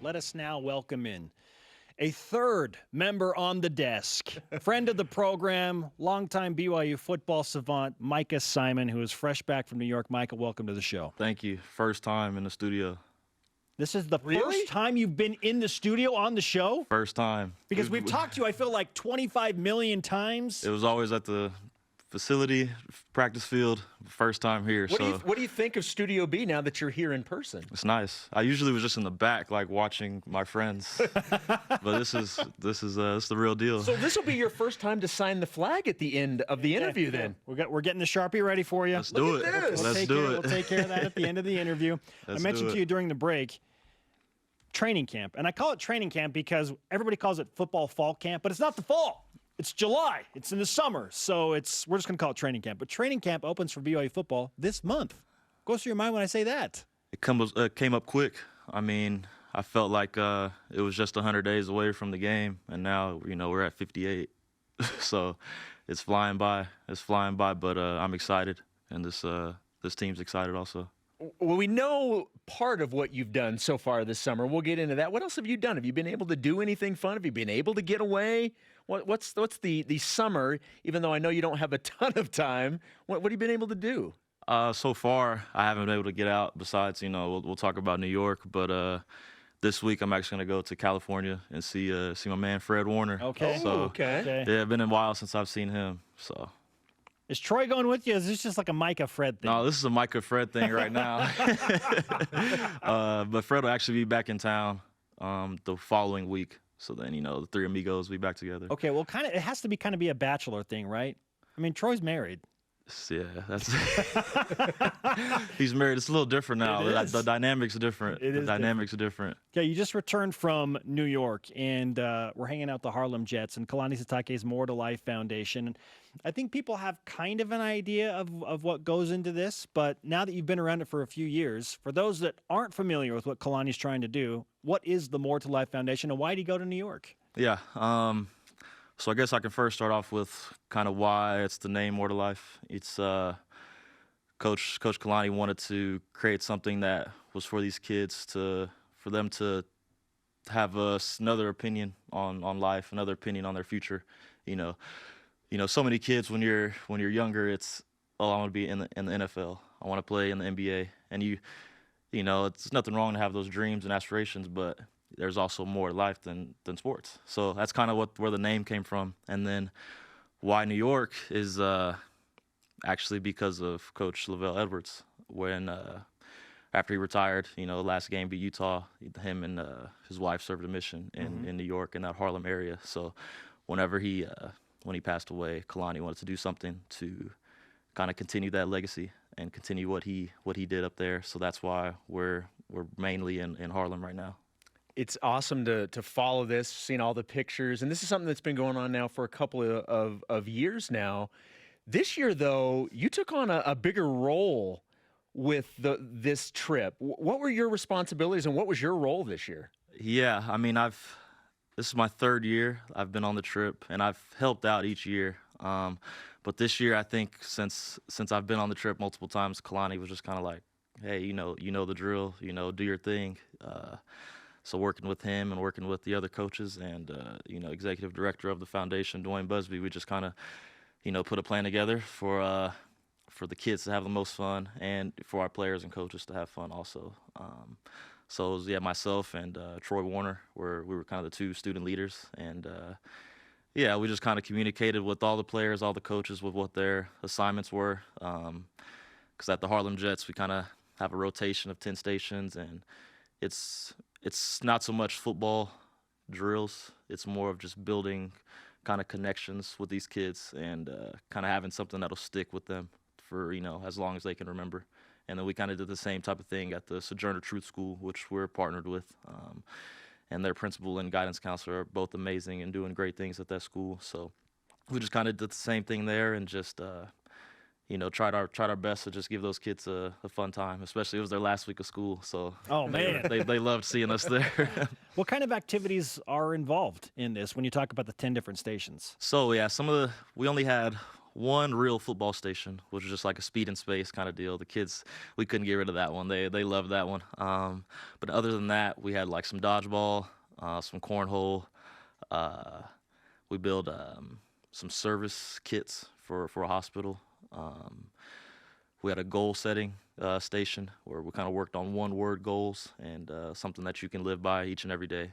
let us now welcome in a third member on the desk, friend of the program, longtime BYU football savant, Micah Simon, who is fresh back from New York. Micah, welcome to the show. Thank you. First time in the studio. This is the first time you've been in the studio on the show? First time. Because we've talked to you, I feel like 25 million times. It was always at the facility, practice field, first time here. What do you think of Studio B now that you're here in person? It's nice. I usually was just in the back, like watching my friends, but this is the real deal. So this will be your first time to sign the flag at the end of the interview, then. We're getting the Sharpie ready for you. Let's do it. Let's do it. We'll take care of that at the end of the interview. I mentioned to you during the break, training camp, and I call it training camp because everybody calls it football fall camp, but it's not the fall. It's July. It's in the summer, so we're just going to call it training camp. But training camp opens for BYU football this month. Goes through your mind when I say that? It came up quick. I mean, I felt like it was just 100 days away from the game, and now we're at 58. So it's flying by. It's flying by, but I'm excited, and this team's excited also. Well, we know part of what you've done so far this summer. We'll get into that. What else have you done? Have you been able to do anything fun? Have you been able to get away? What's the summer, even though I know you don't have a ton of time, what have you been able to do? So far, I haven't been able to get out. Besides, we'll talk about New York, but this week I'm actually going to go to California and see my man Fred Warner. Okay. So, okay. Yeah, it's been a while since I've seen him. So. Is Troy going with you? Or is this just like a Micah Fred thing? No, this is a Micah Fred thing right now. But Fred will actually be back in town the following week. So then, the three amigos will be back together. Okay, well, it has to be a bachelor thing, right? I mean, Troy's married. Yeah, that's he's married. It's a little different now. The dynamics are different. The dynamics are different. Okay, you just returned from New York, and we're hanging out the Harlem Jets and Kalani Sitake's More2Life Foundation. I think people have kind of an idea of what goes into this, but now that you've been around it for a few years, for those that aren't familiar with what Kalani's trying to do, what is the More2Life Foundation, and why did he go to New York? Yeah, so I guess I can first start off with kind of why it's the name More2Life. It's Coach Kalani wanted to create something that was for these kids for them to have another opinion on life, another opinion on their future. So many kids when you're younger, it's I want to be in the NFL. I want to play in the NBA, and it's nothing wrong to have those dreams and aspirations, but there's also more to life than sports. So that's kind of where the name came from. And then why New York is actually because of Coach Lavelle Edwards. When after he retired, last game beat Utah, him and his wife served a mission in New York in that Harlem area. So whenever when he passed away, Kalani wanted to do something to kind of continue that legacy and continue what he did up there. So that's why we're mainly in Harlem right now. It's awesome to follow this, seeing all the pictures. And this is something that's been going on now for a couple of years now. This year, though, you took on a bigger role with this trip. What were your responsibilities and what was your role this year? Yeah, I mean, this is my third year I've been on the trip, and I've helped out each year. But this year, I think since I've been on the trip multiple times, Kalani was just kind of like, hey, you know the drill, do your thing. So working with him and working with the other coaches and, executive director of the foundation, Dwayne Busby, we just kind of, put a plan together for the kids to have the most fun and for our players and coaches to have fun also. So it was, myself and Troy Warner, we were kind of the two student leaders. And, we just kind of communicated with all the players, all the coaches with what their assignments were. Because at the Harlem Jets, we kind of have a rotation of 10 stations, and it's not so much football drills. It's more of just building kind of connections with these kids and kind of having something that'll stick with them for, as long as they can remember. And then we kind of did the same type of thing at the Sojourner Truth School, which we're partnered with. And their principal and guidance counselor are both amazing and doing great things at that school. So we just kind of did the same thing there and just tried our best to just give those kids a fun time, especially it was their last week of school. So oh man, they loved seeing us there. What kind of activities are involved in this when you talk about the 10 different stations? So yeah, we only had one real football station, which was just like a speed and space kind of deal. The kids, we couldn't get rid of that one. They loved that one. But other than that, we had like some dodgeball, some cornhole. We built some service kits for a hospital. We had a goal setting station where we kind of worked on one-word goals and something that you can live by each and every day.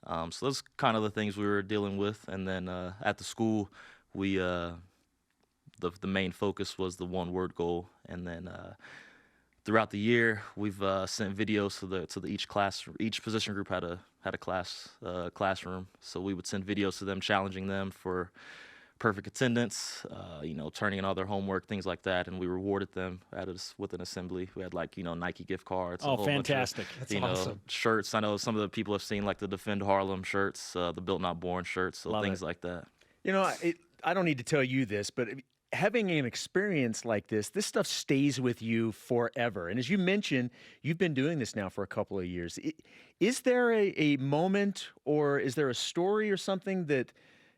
So those kind of the things we were dealing with. And then at the school, we the main focus was the one-word goal. And then throughout the year, we've sent videos to each class. Each position group had a classroom, so we would send videos to them, challenging them for perfect attendance, turning in all their homework, things like that, and we rewarded them with an assembly. We had Nike gift cards. Oh, fantastic! That's awesome. Shirts. I know some of the people have seen like the Defend Harlem shirts, the Built Not Born shirts, so Love things it. like that. I don't need to tell you this, but having an experience like this stuff stays with you forever. And as you mentioned, you've been doing this now for a couple of years. Is there a moment, or is there a story or something that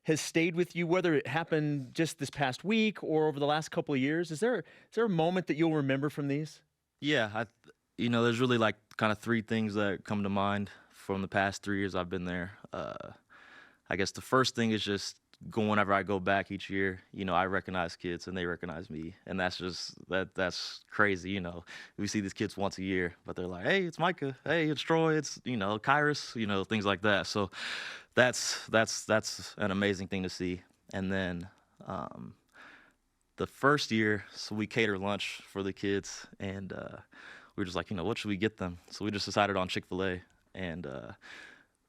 has stayed with you, whether it happened just this past week or over the last couple of years? Is there a moment that you'll remember from these? Yeah, there's really like kind of three things that come to mind from the past 3 years I've been there. I guess the first thing is just whenever I go back each year, I recognize kids and they recognize me, and that's crazy. We see these kids once a year, but they're like, "Hey, it's Micah. Hey, it's Troy. It's Kyrus." Things like that. So that's an amazing thing to see. And then the first year, so we cater lunch for the kids, and we were just like, what should we get them? So we just decided on Chick-fil-A, and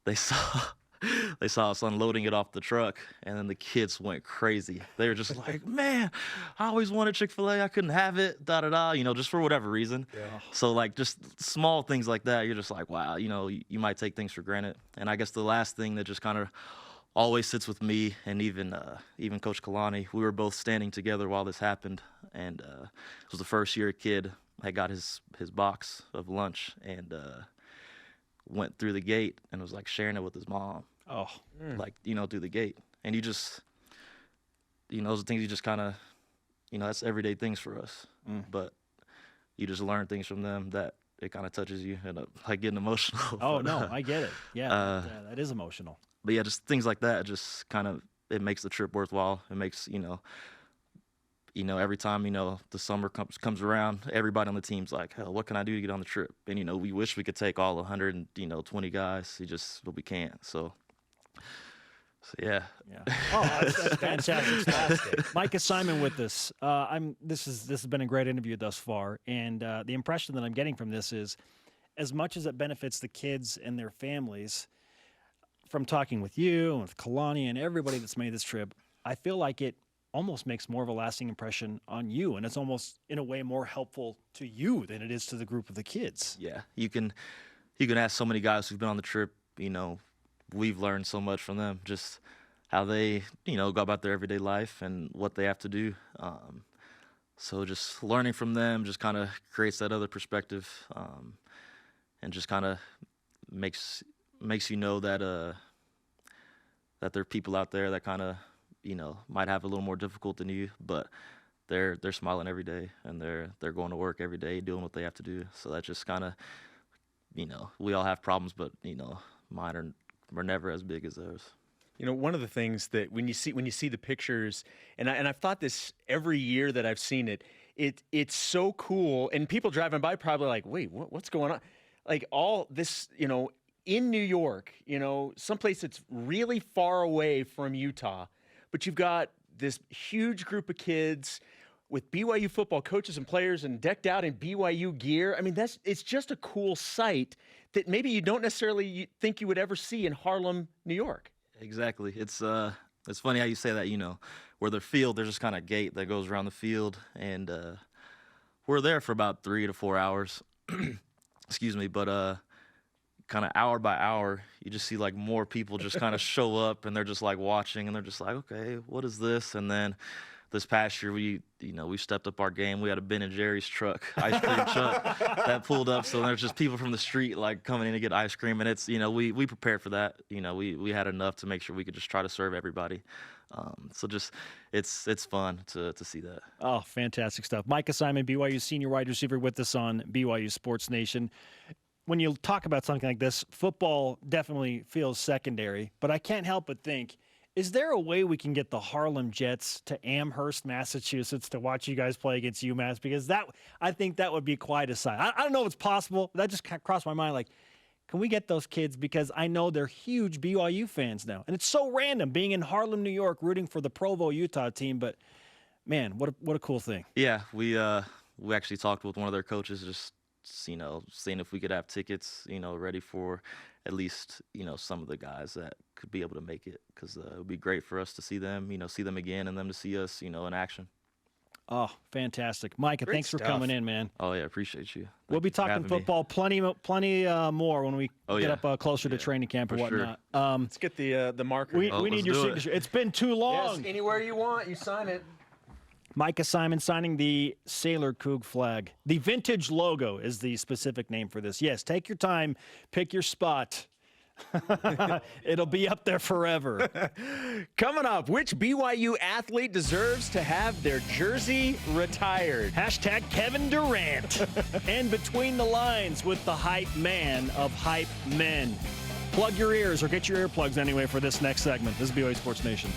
they saw us unloading it off the truck, and then the kids went crazy. They were just like, "Man, I always wanted Chick-fil-A. I couldn't have it, da-da-da," just for whatever reason. Yeah. So, like, just small things like that, you're just like, wow, you might take things for granted. And I guess the last thing that just kind of always sits with me, and even Coach Kalani, we were both standing together while this happened, and it was the first year a kid had got his box of lunch and went through the gate and was, like, sharing it with his mom. Oh, Through the gate. And you just, those are things you just kind of, that's everyday things for us. But you just learn things from them that it kind of touches you and like getting emotional. Oh, no, I get it. Yeah, that is emotional. But yeah, just things like that, just kind of, it makes the trip worthwhile. It makes, every time, the summer comes around, everybody on the team's like, "Hell, what can I do to get on the trip?" And, we wish we could take all 120 guys, but we can't. So yeah. Oh, that's fantastic. Micah Simon with us. This has been a great interview thus far, and the impression that I'm getting from this is, as much as it benefits the kids and their families, from talking with you and with Kalani and everybody that's made this trip, I feel like it almost makes more of a lasting impression on you, and it's almost in a way more helpful to you than it is to the group of the kids. Yeah, you can ask so many guys who've been on the trip. We've learned so much from them, just how they go about their everyday life and what they have to do. So just learning from them just kind of creates that other perspective, and just kind of makes you know that that there are people out there that kind of might have a little more difficult than you, but they're smiling every day, and they're going to work every day doing what they have to do. So that just kind of, we all have problems, but mine are never as big as theirs. One of the things that when you see the pictures, and I've thought this every year that I've seen it's so cool, and people driving by probably like, "Wait, what's going on?" Like all this, in New York, someplace that's really far away from Utah, but you've got this huge group of kids with BYU football coaches and players and decked out in BYU gear. I mean, it's just a cool sight that maybe you don't necessarily think you would ever see in Harlem, New York. Exactly. It's funny how you say that, where the field, there's just kind of a gate that goes around the field, and we're there for about 3 to 4 hours. Excuse me, but kind of hour by hour, you just see like more people just kind of show up, and they're just like watching, and they're just like, "Okay, what is this?" And then this past year we stepped up our game. We had a Ben and Jerry's truck, ice cream truck that pulled up. So there's just people from the street like coming in to get ice cream, and it's we prepared for that. We had enough to make sure we could just try to serve everybody. So just it's fun to see that. Oh, fantastic stuff. Micah Simon, BYU senior wide receiver, with us on BYU Sports Nation. When you talk about something like this, football definitely feels secondary, but I can't help but think, is there a way we can get the Harlem Jets to Amherst, Massachusetts to watch you guys play against UMass? Because I think that would be quite a sight. I don't know if it's possible. That just crossed my mind. Like, can we get those kids? Because I know they're huge BYU fans now. And it's so random being in Harlem, New York, rooting for the Provo, Utah team. But, man, what a cool thing. Yeah, we actually talked with one of their coaches, just seeing if we could have tickets, ready for at least, some of the guys that could be able to make it, because it would be great for us to see them, see them again, and them to see us, in action. Oh, fantastic. Micah, Great thanks for stuff. coming in, man. Oh, yeah, appreciate you. We'll be Thank you for talking having me. football plenty more when we get yeah. up closer to Yeah, training camp and for sure. whatnot. Let's get the marker. We Oh, need let's your do it. signature. It's been too long. Yes, anywhere you want, you sign it. Micah Simon signing the Sailor Coug flag. The vintage logo is the specific name for this. Yes, take your time, pick your spot. It'll be up there forever. Coming up, which BYU athlete deserves to have their jersey retired? Hashtag Kevin Durant. And between the lines with the hype man of hype men. Plug your ears, or get your earplugs anyway, for this next segment. This is BYU Sports Nation.